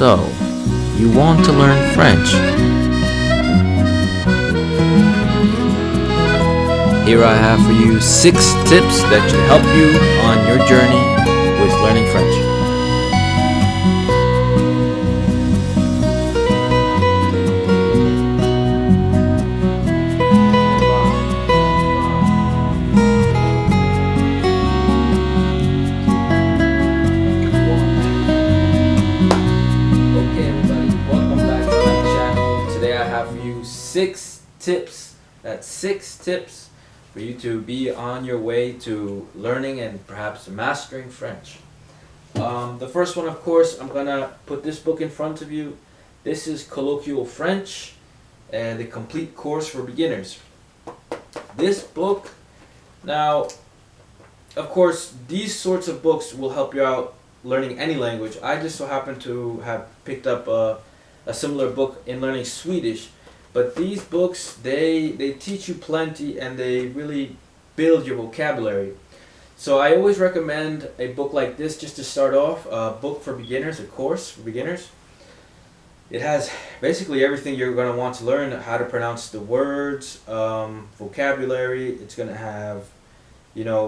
So, you want to learn French? Here I have for you 6 tips that should help you on your journey with learning French. Okay, everybody, welcome back to my channel. Today I have for you 6 tips. That's 6 tips for you to be on your way to learning and perhaps mastering French. The first one, of course, I'm gonna put this book in front of you. This is Colloquial French, and the complete course for beginners. This book, now, of course, these sorts of books will help you out learning any language. I just so happen to have picked up a similar book in learning Swedish. But these books, they teach you plenty and they really build your vocabulary. So I always recommend a book like this just to start off, a book for beginners, a course for beginners. It has basically everything you're going to want to learn, how to pronounce the words, vocabulary. It's going to have,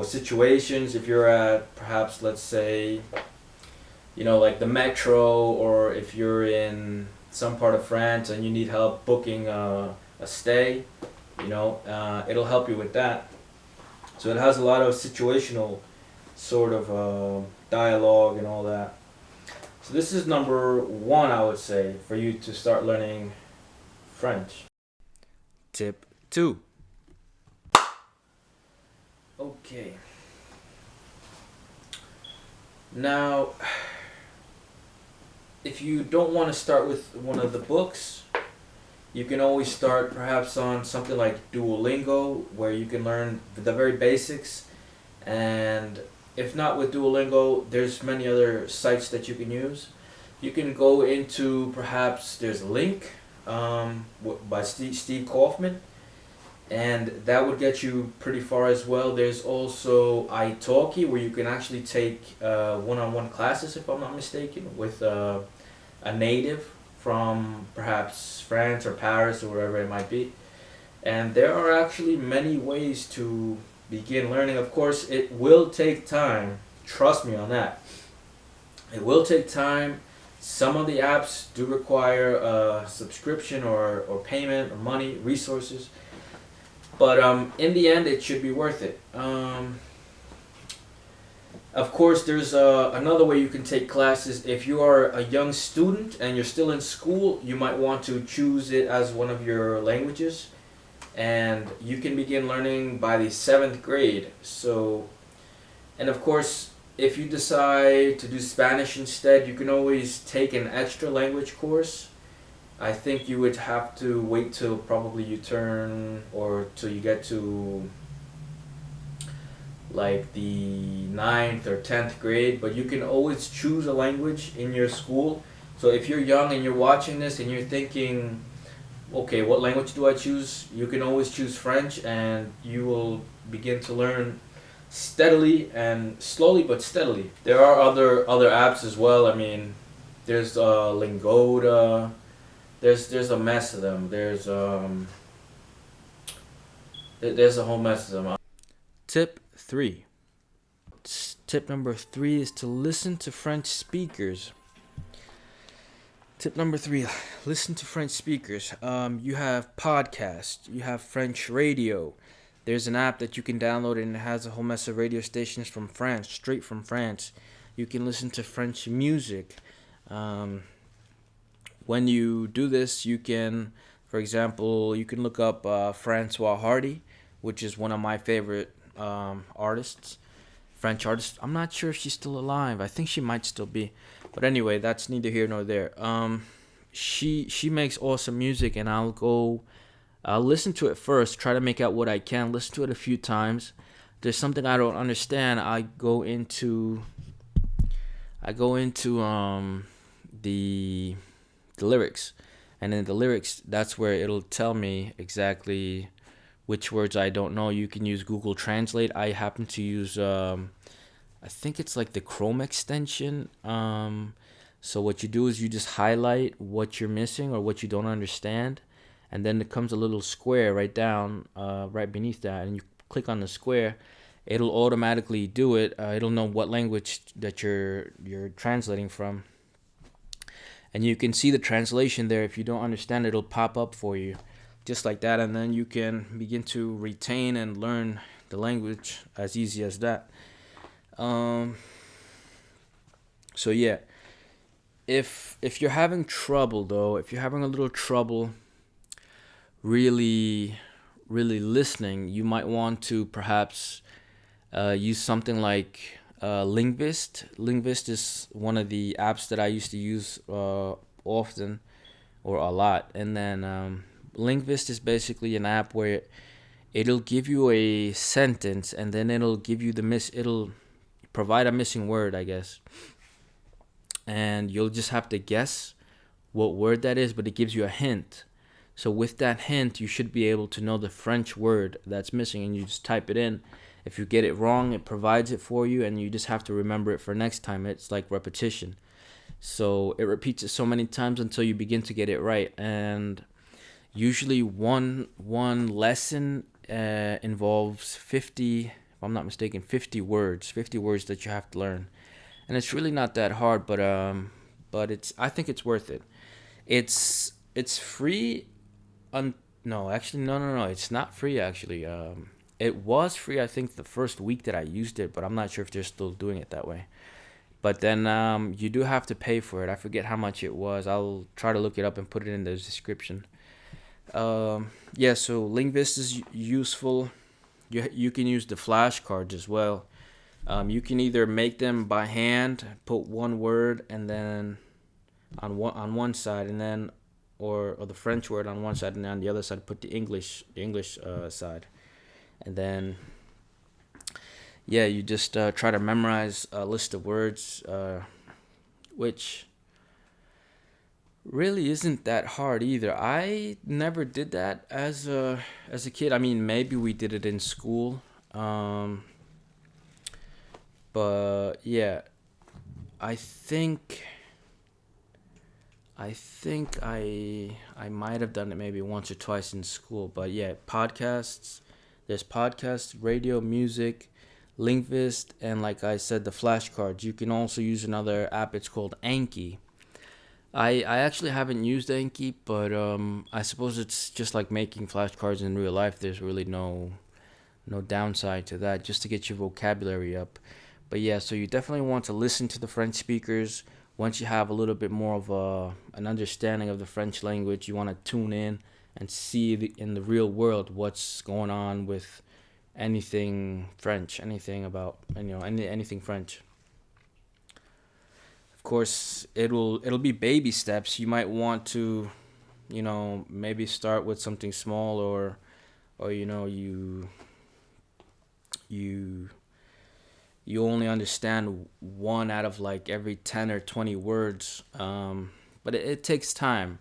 situations if you're at perhaps, let's say, like the metro, or if you're in some part of France and you need help booking a stay, it'll help you with that. So it has a lot of situational sort of dialogue and all that. So this is number 1, I would say, for you to start learning French. Tip 2. Okay. Now, if you don't want to start with one of the books, you can always start perhaps on something like Duolingo, where you can learn the very basics. And if not with Duolingo, there's many other sites that you can use. You can go into, perhaps there's a link by Steve Kaufman, and that would get you pretty far as well. There's also italki, where you can actually take one-on-one classes, if I'm not mistaken, with a native from perhaps France or Paris or wherever it might be. And there are actually many ways to begin learning. Of course, it will take time. Trust me on that. It will take time. Some of the apps do require a subscription or payment or money, resources. But in the end, it should be worth it. Of course, there's another way you can take classes. If you are a young student and you're still in school, you might want to choose it as one of your languages. And you can begin learning by the 7th grade. So, and of course, if you decide to do Spanish instead, you can always take an extra language course. I think you would have to wait till probably you turn, or till you get to like the 9th or 10th grade, but you can always choose a language in your school. So if you're young and you're watching this and you're thinking, okay, what language do I choose? You can always choose French, and you will begin to learn steadily and slowly but steadily. There are other apps as well. I mean, there's Lingoda. There's a mess of them. There's a whole mess of them. Tip 3. Tip number 3 is to listen to French speakers. Tip number 3, listen to French speakers. You have podcasts, you have French radio. There's an app that you can download, and it has a whole mess of radio stations from France, straight from France. You can listen to French music. When you do this, you can, for example, you can look up Francois Hardy, which is one of my favorite artists, French artist. I'm not sure if she's still alive. I think she might still be. But anyway, that's neither here nor there. She makes awesome music, and I'll listen to it first, try to make out what I can, listen to it a few times. There's something I don't understand, I go into the lyrics, and in the lyrics, that's where it'll tell me exactly which words I don't know. You can use Google Translate. I happen to use I think it's like the Chrome extension So what you do is you just highlight what you're missing or what you don't understand, and then there comes a little square right down, right beneath that, and you click on the square. It'll automatically do it. It'll know what language that you're translating from, and you can see the translation there. If you don't understand it, it'll pop up for you, just like that, and then you can begin to retain and learn the language as easy as that. Um, so yeah, if you're having trouble though, if you're having a little trouble really really listening, you might want to perhaps use something like Linguist. Linguist is one of the apps that I used to use often or a lot. And then Linguist is basically an app where it'll give you a sentence and then it'll give you it'll provide a missing word, I guess. And you'll just have to guess what word that is, but it gives you a hint. So with that hint, you should be able to know the French word that's missing, and you just type it in. If you get it wrong, it provides it for you, and you just have to remember it for next time. It's like repetition. So it repeats it so many times until you begin to get it right. And usually one lesson involves 50, if I'm not mistaken, 50 words that you have to learn. And it's really not that hard, but it's I think it's worth it. It's free. No, actually, no. It's not free. Actually, it was free. I think the first week that I used it, but I'm not sure if they're still doing it that way. But then you do have to pay for it. I forget how much it was. I'll try to look it up and put it in the description. Yeah. So Linguist is useful. You can use the flashcards as well. You can either make them by hand, put one word, and then on one side, and then or the French word on one side, and on the other side put the English side, and then yeah, you just try to memorize a list of words, which really isn't that hard either. I never did that as a kid. I mean, maybe we did it in school, but yeah, I think I might have done it maybe once or twice in school, but yeah, podcasts. There's podcasts, radio, music, Linkvist, and like I said, the flashcards. You can also use another app. It's called Anki. I actually haven't used Anki, but I suppose it's just like making flashcards in real life. There's really no downside to that, just to get your vocabulary up. But yeah, so you definitely want to listen to the French speakers. Once you have a little bit more of an understanding of the French language, you want to tune in and see in the real world what's going on with anything French, anything about anything French. Of course, it'll be baby steps. You might want to, maybe start with something small, or you you only understand one out of like every 10 or 20 words. But it takes time.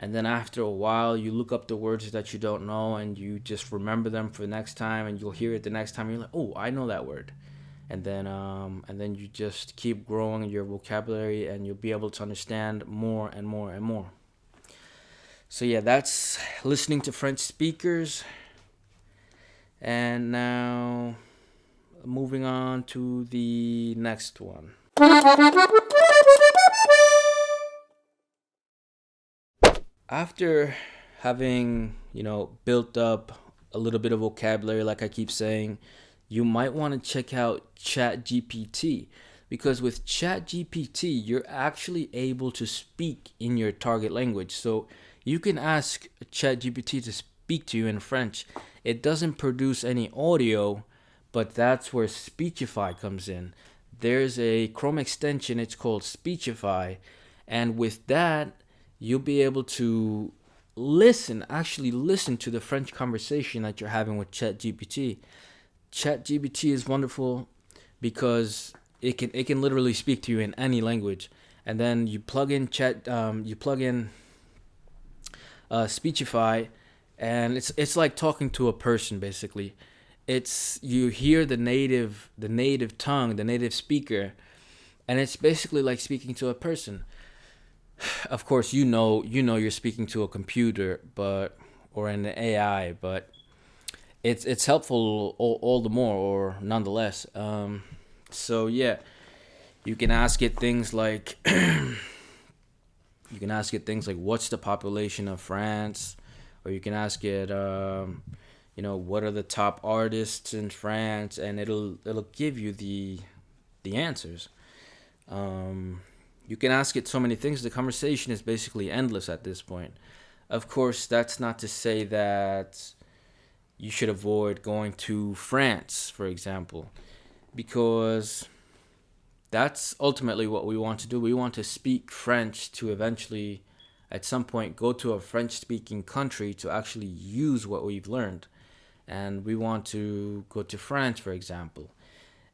And then after a while, you look up the words that you don't know and you just remember them for the next time, and you'll hear it the next time. You're like, oh, I know that word. And then you just keep growing your vocabulary, and you'll be able to understand more and more and more. So yeah, that's listening to French speakers. And now moving on to the next one. After having, built up a little bit of vocabulary, like I keep saying, you might want to check out ChatGPT, because with ChatGPT, you're actually able to speak in your target language. So you can ask ChatGPT to speak to you in French. It doesn't produce any audio, but that's where Speechify comes in. There's a Chrome extension, it's called Speechify, and with that, you'll be able to actually listen to the French conversation that you're having with ChatGPT. ChatGPT is wonderful because it can literally speak to you in any language, and then you plug in Speechify, and it's like talking to a person basically. It's you hear the native tongue, the native speaker, and it's basically like speaking to a person. Of course, you know you're speaking to a computer, but or an AI, but it's helpful all the more, or nonetheless. So yeah, you can ask it things like what's the population of France, or you can ask it what are the top artists in France, and it'll give you the answers. Um, you can ask it so many things. The conversation is basically endless at this point. Of course, that's not to say that you should avoid going to France, for example, because that's ultimately what we want to do. We want to speak French to eventually, at some point, go to a French speaking country to actually use what we've learned. And we want to go to France, for example.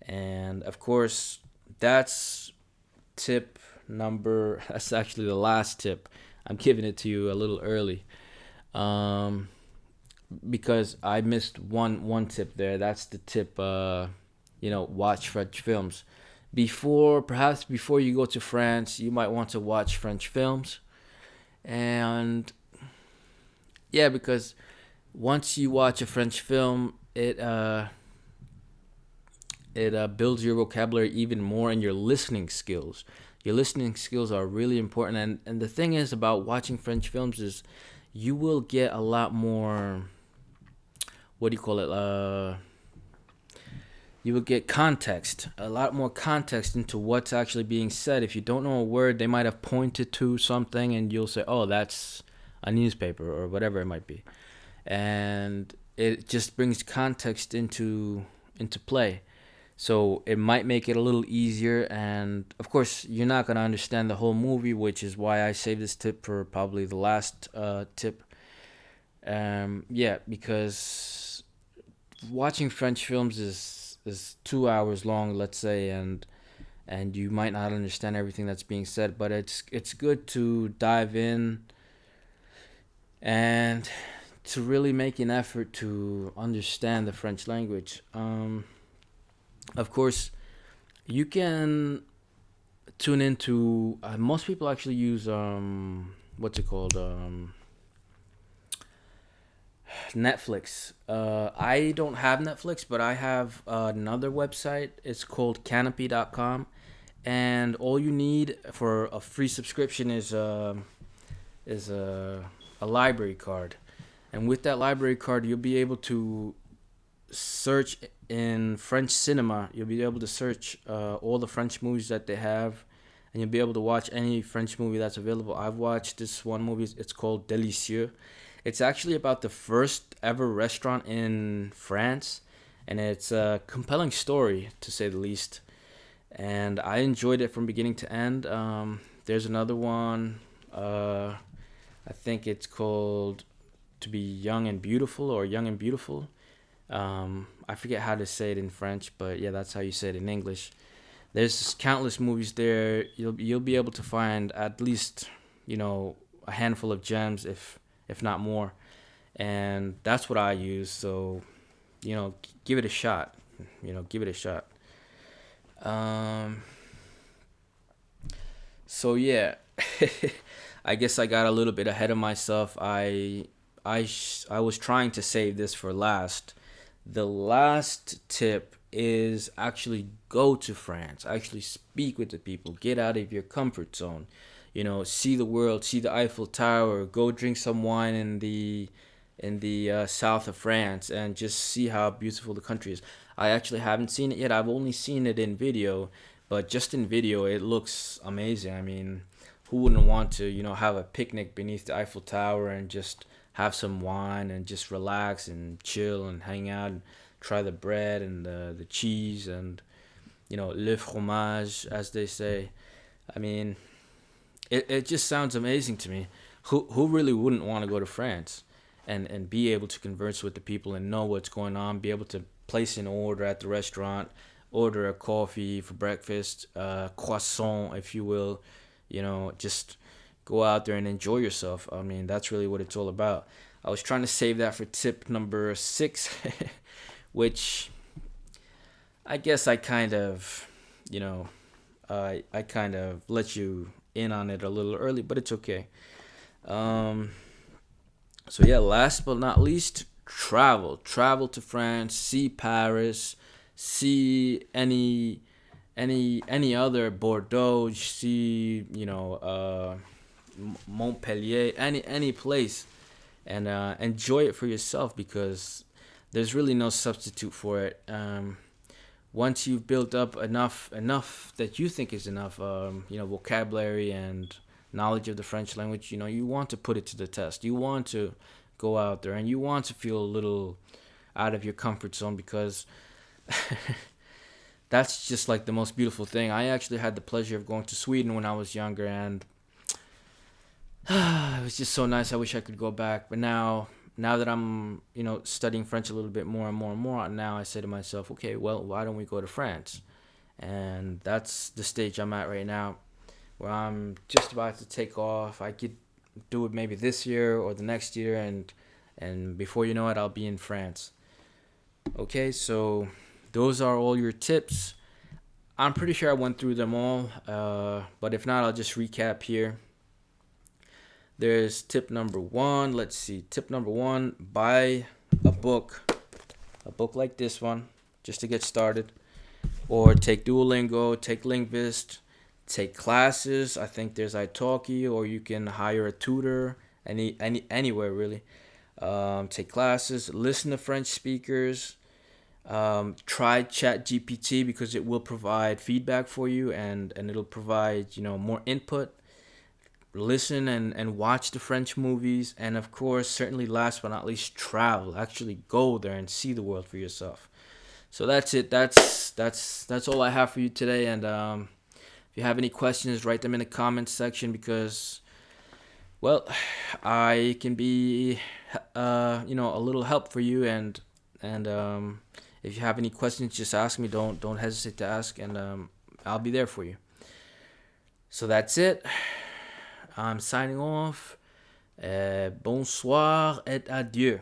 And of course, that's tip that's actually the last tip. I'm giving it to you a little early. Um, because I missed one tip there. That's the tip. Watch French films. Before you go to France, you might want to watch French films, and yeah, because once you watch a French film, it builds your vocabulary even more, and your listening skills. Your listening skills are really important, and the thing is about watching French films is you will get a lot more. What do you call it? You will get context, a lot more context into what's actually being said. If you don't know a word, they might have pointed to something, and you'll say, "Oh, that's a newspaper," or whatever it might be, and it just brings context into play. So it might make it a little easier, and of course, you're not gonna understand the whole movie, which is why I saved this tip for probably the last tip. Yeah, because watching French films is 2 hours long, let's say, and you might not understand everything that's being said, but it's good to dive in and to really make an effort to understand the French language. Of course, you can tune into. Most people actually use what's it called? Netflix. I don't have Netflix, but I have another website. It's called Canopy.com, and all you need for a free subscription is a library card, and with that library card, you'll be able to search in French cinema. You'll be able to search all the French movies that they have, and you'll be able to watch any French movie that's available. I've watched this one movie. It's called Delicieux. It's actually about the first ever restaurant in France, and it's a compelling story to say the least. And I enjoyed it from beginning to end. There's another one. I think it's called To Be Young and Beautiful, or Young and Beautiful. I forget how to say it in French, but yeah, that's how you say it in English. There's countless movies there. You'll be able to find at least a handful of gems, if not more, and that's what I use. So give it a shot. Give it a shot. Um. So yeah, I guess I got a little bit ahead of myself. I was trying to save this for last. The last tip is actually go to France. Actually speak with the people. Get out of your comfort zone. See the world. See the Eiffel Tower. Go drink some wine in the south of France, and just see how beautiful the country is. I actually haven't seen it yet. I've only seen it in video, but just in video, it looks amazing. I mean, who wouldn't want to, have a picnic beneath the Eiffel Tower and just have some wine and just relax and chill and hang out and try the bread and the cheese and, le fromage, as they say. I mean, it just sounds amazing to me. Who really wouldn't want to go to France and be able to converse with the people and know what's going on, be able to place an order at the restaurant, order a coffee for breakfast, croissant, if you will, just go out there and enjoy yourself. I mean, that's really what it's all about. I was trying to save that for tip number 6, which I guess I kind of, I kind of let you in on it a little early, but it's okay. Um, so yeah, last but not least, travel to France, see Paris, see any other Bordeaux, see Montpellier, any place, and enjoy it for yourself because there's really no substitute for it. Once you've built up enough that you think is enough, vocabulary and knowledge of the French language, you want to put it to the test. You want to go out there and you want to feel a little out of your comfort zone because that's just like the most beautiful thing. I actually had the pleasure of going to Sweden when I was younger, and it was just so nice. I wish I could go back, but now that I'm studying French a little bit more and more and more, now I say to myself, okay, well, why don't we go to France? And that's the stage I'm at right now, where I'm just about to take off. I could do it maybe this year or the next year, and before you know it, I'll be in France. Okay, so those are all your tips. I'm pretty sure I went through them all, but if not, I'll just recap here. There's tip number one. Let's see. Tip number one: buy a book like this one, just to get started, or take Duolingo, take Linguist, take classes. I think there's italki, or you can hire a tutor anywhere really. Take classes, listen to French speakers. Try Chat GPT because it will provide feedback for you, and it'll provide more input. Listen and watch the French movies, and of course, certainly last but not least, travel. Actually go there and see the world for yourself. So that's it. That's all I have for you today. And if you have any questions, write them in the comments section because, well, I can be a little help for you. And if you have any questions, just ask me. Don't hesitate to ask, and I'll be there for you. So that's it. I'm signing off. Bonsoir et adieu.